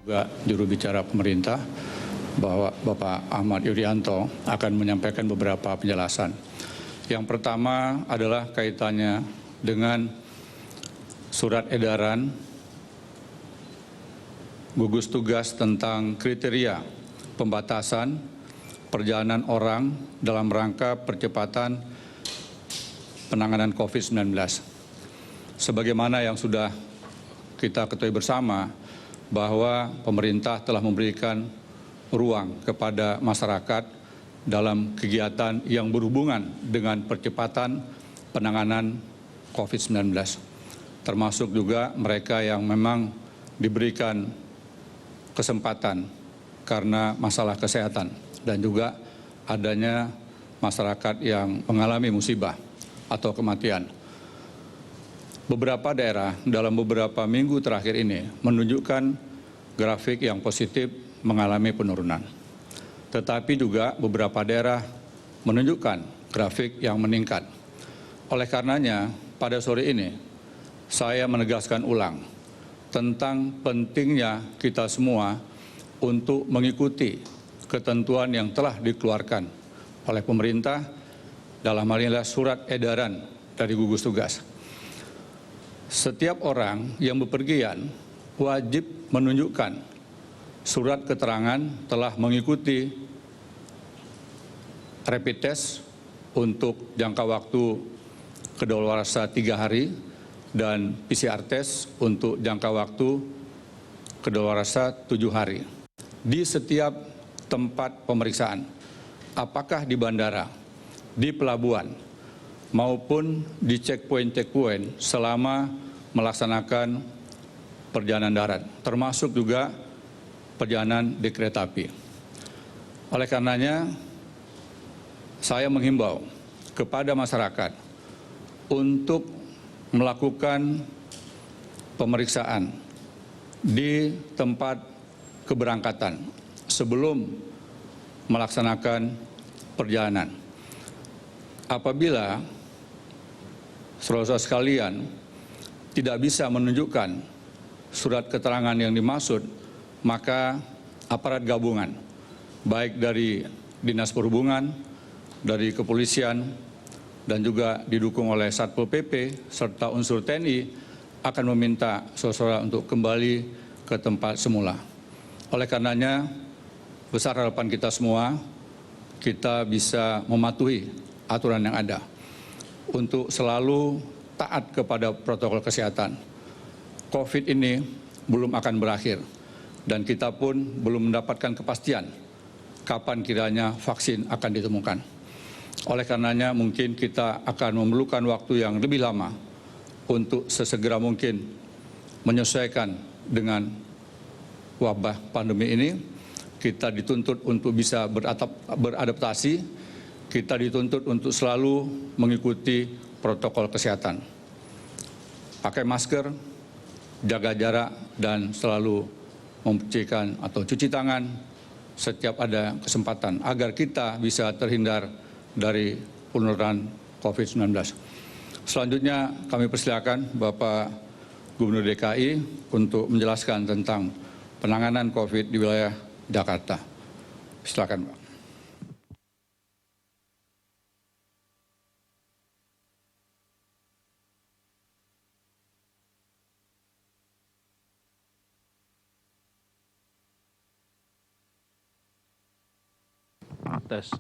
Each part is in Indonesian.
Juga juru bicara pemerintah bahwa Bapak Ahmad Yuryanto akan menyampaikan beberapa penjelasan. Yang pertama adalah kaitannya dengan surat edaran gugus tugas tentang kriteria pembatasan perjalanan orang dalam rangka percepatan penanganan COVID-19. Sebagaimana yang sudah kita ketahui bersama, bahwa pemerintah telah memberikan ruang kepada masyarakat dalam kegiatan yang berhubungan dengan percepatan penanganan COVID-19, termasuk juga mereka yang memang diberikan kesempatan karena masalah kesehatan dan juga adanya masyarakat yang mengalami musibah atau kematian. Beberapa daerah dalam beberapa minggu terakhir ini menunjukkan grafik yang positif mengalami penurunan. Tetapi juga beberapa daerah menunjukkan grafik yang meningkat. Oleh karenanya, pada sore ini saya menegaskan ulang tentang pentingnya kita semua untuk mengikuti ketentuan yang telah dikeluarkan oleh pemerintah, dalam hal ini surat edaran dari gugus tugas. Setiap orang yang bepergian wajib menunjukkan surat keterangan telah mengikuti rapid test untuk jangka waktu kedaluarsa 3 hari dan PCR test untuk jangka waktu kedaluarsa 7 hari. Di setiap tempat pemeriksaan, apakah di bandara, di pelabuhan, maupun di checkpoint selama melaksanakan perjalanan darat, termasuk juga perjalanan di kereta api. Oleh karenanya, saya menghimbau kepada masyarakat untuk melakukan pemeriksaan di tempat keberangkatan sebelum melaksanakan perjalanan. Apabila saudara-saudara sekalian tidak bisa menunjukkan surat keterangan yang dimaksud, maka aparat gabungan, baik dari Dinas Perhubungan, dari Kepolisian, dan juga didukung oleh Satpol PP, serta unsur TNI, akan meminta saudara-saudara untuk kembali ke tempat semula. Oleh karenanya, besar harapan kita semua, kita bisa mematuhi aturan yang ada untuk selalu taat kepada protokol kesehatan. COVID ini belum akan berakhir dan kita pun belum mendapatkan kepastian kapan kiranya vaksin akan ditemukan. Oleh karenanya mungkin kita akan memerlukan waktu yang lebih lama untuk sesegera mungkin menyesuaikan dengan wabah pandemi ini. Kita dituntut untuk bisa beradaptasi, kita dituntut untuk selalu mengikuti protokol kesehatan. Pakai masker, jaga jarak, dan selalu membersihkan atau cuci tangan setiap ada kesempatan agar kita bisa terhindar dari penularan COVID-19. Selanjutnya kami persilakan Bapak Gubernur DKI untuk menjelaskan tentang penanganan COVID di wilayah Jakarta. Silakan, Pak. Tes.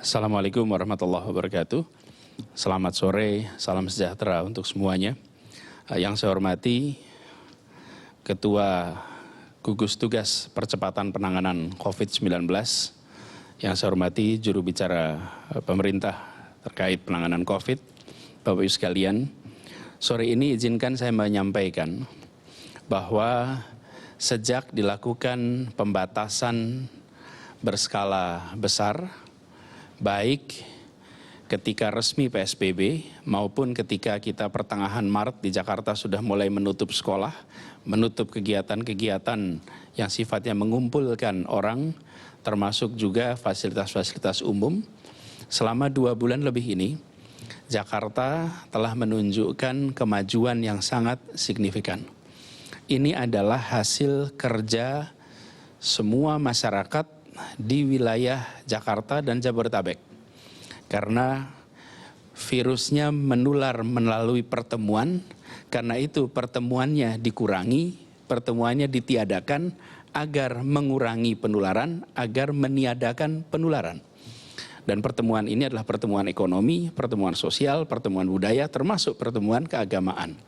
Assalamualaikum warahmatullahi wabarakatuh. Selamat sore, salam sejahtera untuk semuanya. Yang saya hormati Ketua Gugus Tugas Percepatan Penanganan COVID-19, yang saya hormati juru bicara pemerintah terkait penanganan COVID, Bapak Ibu sekalian. Sore ini izinkan saya menyampaikan bahwa sejak dilakukan pembatasan berskala besar, baik ketika resmi PSBB maupun ketika kita pertengahan Maret di Jakarta sudah mulai menutup sekolah, menutup kegiatan-kegiatan yang sifatnya mengumpulkan orang, termasuk juga fasilitas-fasilitas umum, Selama 2 bulan lebih ini, Jakarta telah menunjukkan kemajuan yang sangat signifikan. Ini adalah hasil kerja semua masyarakat di wilayah Jakarta dan Jabodetabek. Karena virusnya menular melalui pertemuan, karena itu pertemuannya dikurangi, pertemuannya ditiadakan agar mengurangi penularan, agar meniadakan penularan. Dan pertemuan ini adalah pertemuan ekonomi, pertemuan sosial, pertemuan budaya, termasuk pertemuan keagamaan.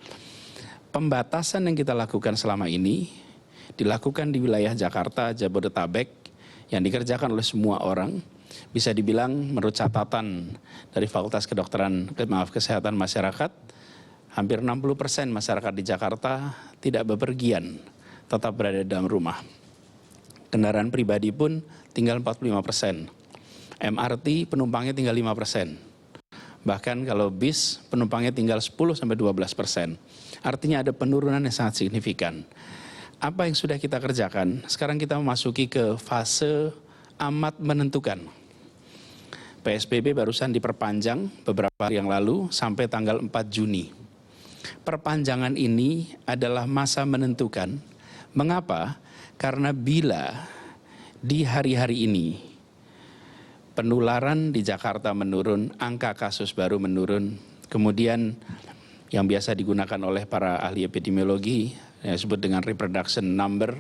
Pembatasan yang kita lakukan selama ini dilakukan di wilayah Jakarta, Jabodetabek, yang dikerjakan oleh semua orang. Bisa dibilang menurut catatan dari Fakultas Kesehatan Masyarakat, hampir 60% masyarakat di Jakarta tidak bepergian, tetap berada di dalam rumah. Kendaraan pribadi pun tinggal 45%. MRT penumpangnya tinggal 5%. Bahkan kalau bis penumpangnya tinggal 10-12%. Artinya ada penurunan yang sangat signifikan. Apa yang sudah kita kerjakan? Sekarang kita memasuki ke fase amat menentukan. PSBB barusan diperpanjang beberapa hari yang lalu sampai tanggal 4 Juni. Perpanjangan ini adalah masa menentukan. Mengapa? Karena bila di hari-hari ini penularan di Jakarta menurun, angka kasus baru menurun, kemudian yang biasa digunakan oleh para ahli epidemiologi yang disebut dengan reproduction number,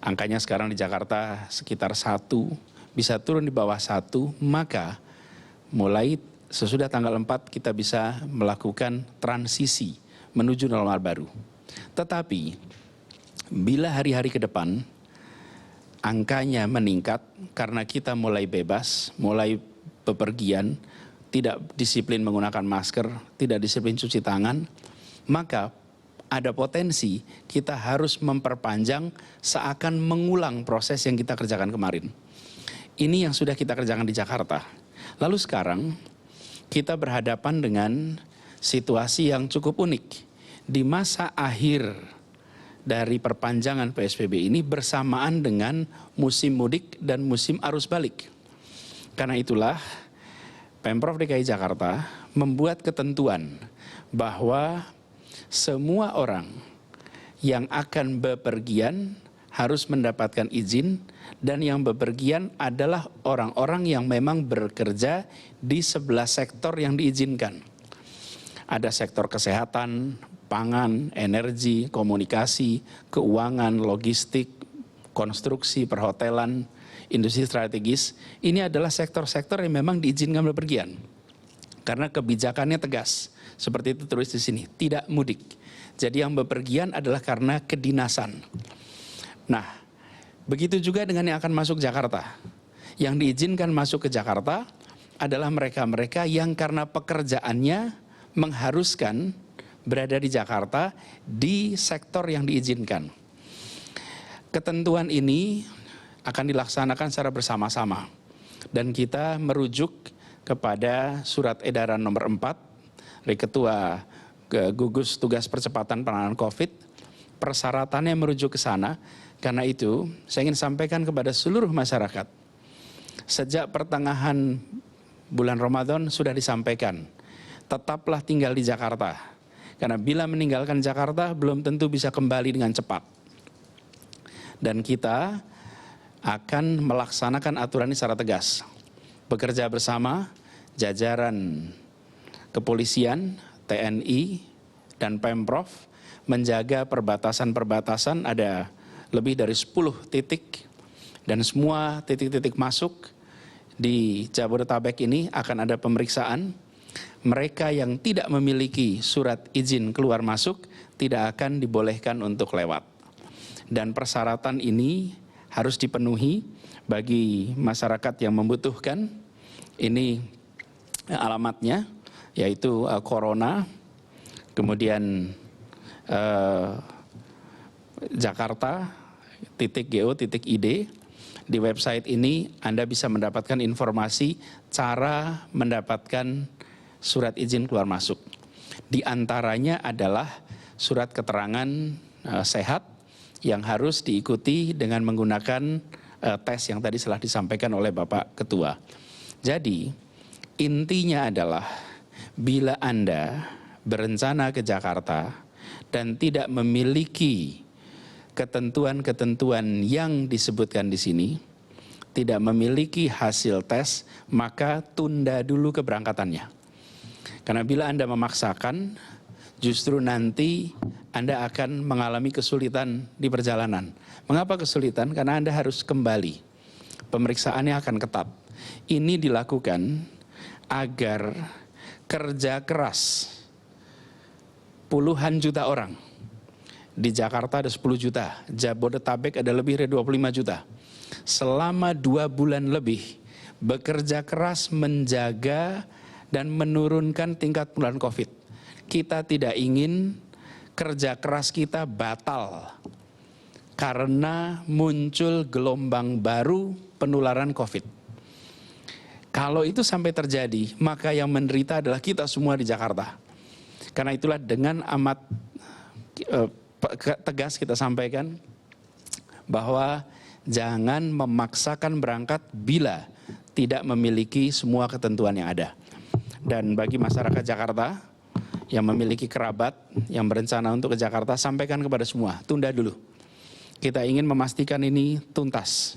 angkanya sekarang di Jakarta sekitar 1, bisa turun di bawah 1, maka mulai sesudah tanggal 4 kita bisa melakukan transisi menuju normal baru. Tetapi bila hari-hari ke depan angkanya meningkat karena kita mulai bebas, mulai bepergian, tidak disiplin menggunakan masker, tidak disiplin cuci tangan, maka ada potensi kita harus memperpanjang seakan mengulang proses yang kita kerjakan kemarin. Ini yang sudah kita kerjakan di Jakarta. Lalu sekarang kita berhadapan dengan situasi yang cukup unik. Di masa akhir dari perpanjangan PSBB ini bersamaan dengan musim mudik dan musim arus balik. Karena itulah Pemprov DKI Jakarta membuat ketentuan bahwa semua orang yang akan bepergian harus mendapatkan izin, dan yang bepergian adalah orang-orang yang memang bekerja di 11 sektor yang diizinkan. Ada sektor kesehatan, pangan, energi, komunikasi, keuangan, logistik, konstruksi, perhotelan, industri strategis. Ini adalah sektor-sektor yang memang diizinkan bepergian. Karena kebijakannya tegas. Seperti itu tulis di sini, tidak mudik. Jadi yang bepergian adalah karena kedinasan. Nah, begitu juga dengan yang akan masuk Jakarta. Yang diizinkan masuk ke Jakarta adalah mereka-mereka yang karena pekerjaannya mengharuskan berada di Jakarta di sektor yang diizinkan. Ketentuan ini akan dilaksanakan secara bersama-sama. Dan kita merujuk kepada surat edaran nomor 4 dari Ketua Gugus Tugas Percepatan Penanganan COVID. Persyaratannya merujuk ke sana. Karena itu, saya ingin sampaikan kepada seluruh masyarakat. Sejak pertengahan bulan Ramadan sudah disampaikan, tetaplah tinggal di Jakarta. Karena bila meninggalkan Jakarta, belum tentu bisa kembali dengan cepat. Dan kita akan melaksanakan aturan ini secara tegas. Bekerja bersama jajaran kepolisian, TNI, dan Pemprov menjaga perbatasan-perbatasan. Ada lebih dari 10 titik, dan semua titik-titik masuk di Jabodetabek ini akan ada pemeriksaan. Mereka yang tidak memiliki surat izin keluar masuk tidak akan dibolehkan untuk lewat. Dan persyaratan ini harus dipenuhi bagi masyarakat yang membutuhkan. Ini alamatnya, yaitu Corona, kemudian Jakarta.go.id. Di website ini Anda bisa mendapatkan informasi cara mendapatkan surat izin keluar masuk. Di antaranya adalah surat keterangan sehat yang harus diikuti dengan menggunakan tes yang tadi telah disampaikan oleh Bapak Ketua. Jadi Intinya adalah bila Anda berencana ke Jakarta dan tidak memiliki ketentuan-ketentuan yang disebutkan di sini, tidak memiliki hasil tes, maka tunda dulu keberangkatannya. Karena bila Anda memaksakan, justru nanti Anda akan mengalami kesulitan di perjalanan. Mengapa kesulitan? Karena Anda harus kembali. Pemeriksaannya akan ketat. Ini dilakukan agar kerja keras puluhan juta orang. Di Jakarta ada 10 juta, Jabodetabek ada lebih dari 25 juta. Selama 2 bulan lebih bekerja keras menjaga dan menurunkan tingkat penularan COVID. Kita tidak ingin kerja keras kita batal karena muncul gelombang baru penularan COVID. Kalau itu sampai terjadi, maka yang menderita adalah kita semua di Jakarta. Karena itulah dengan amat tegas kita sampaikan bahwa jangan memaksakan berangkat bila tidak memiliki semua ketentuan yang ada. Dan bagi masyarakat Jakarta yang memiliki kerabat yang berencana untuk ke Jakarta, sampaikan kepada semua, tunda dulu. Kita ingin memastikan ini tuntas.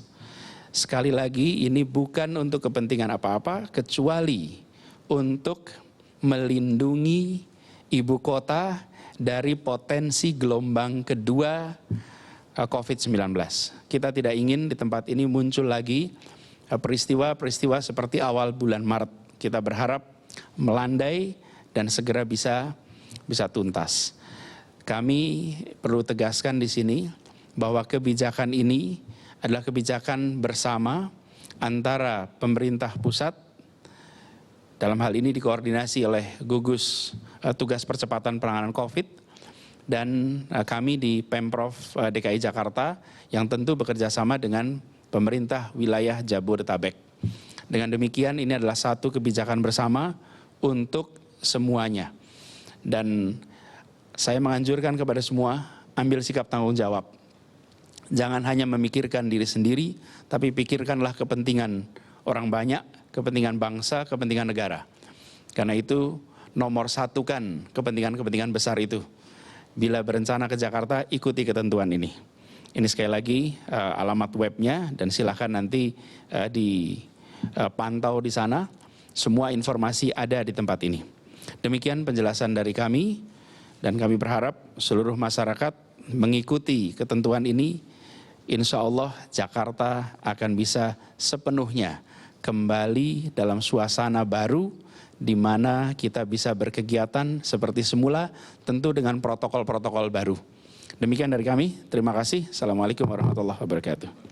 Sekali lagi, ini bukan untuk kepentingan apa-apa, kecuali untuk melindungi ibu kota dari potensi gelombang kedua COVID-19. Kita tidak ingin di tempat ini muncul lagi peristiwa-peristiwa seperti awal bulan Maret. Kita berharap melandai dan segera bisa tuntas. Kami perlu tegaskan di sini bahwa kebijakan ini adalah kebijakan bersama antara pemerintah pusat, dalam hal ini dikoordinasi oleh gugus tugas percepatan penanganan COVID, dan kami di Pemprov DKI Jakarta yang tentu bekerja sama dengan pemerintah wilayah Jabodetabek. Dengan demikian ini adalah satu kebijakan bersama untuk semuanya. Dan saya menganjurkan kepada semua, ambil sikap tanggung jawab. Jangan hanya memikirkan diri sendiri, tapi pikirkanlah kepentingan orang banyak, kepentingan bangsa, kepentingan negara. Karena itu nomor satukan kepentingan-kepentingan besar itu. Bila berencana ke Jakarta, ikuti ketentuan ini. Ini sekali lagi alamat webnya dan silakan nanti dipantau di sana. Semua informasi ada di tempat ini. Demikian penjelasan dari kami dan kami berharap seluruh masyarakat mengikuti ketentuan ini. Insya Allah Jakarta akan bisa sepenuhnya kembali dalam suasana baru di mana kita bisa berkegiatan seperti semula, tentu dengan protokol-protokol baru. Demikian dari kami, terima kasih. Assalamualaikum warahmatullahi wabarakatuh.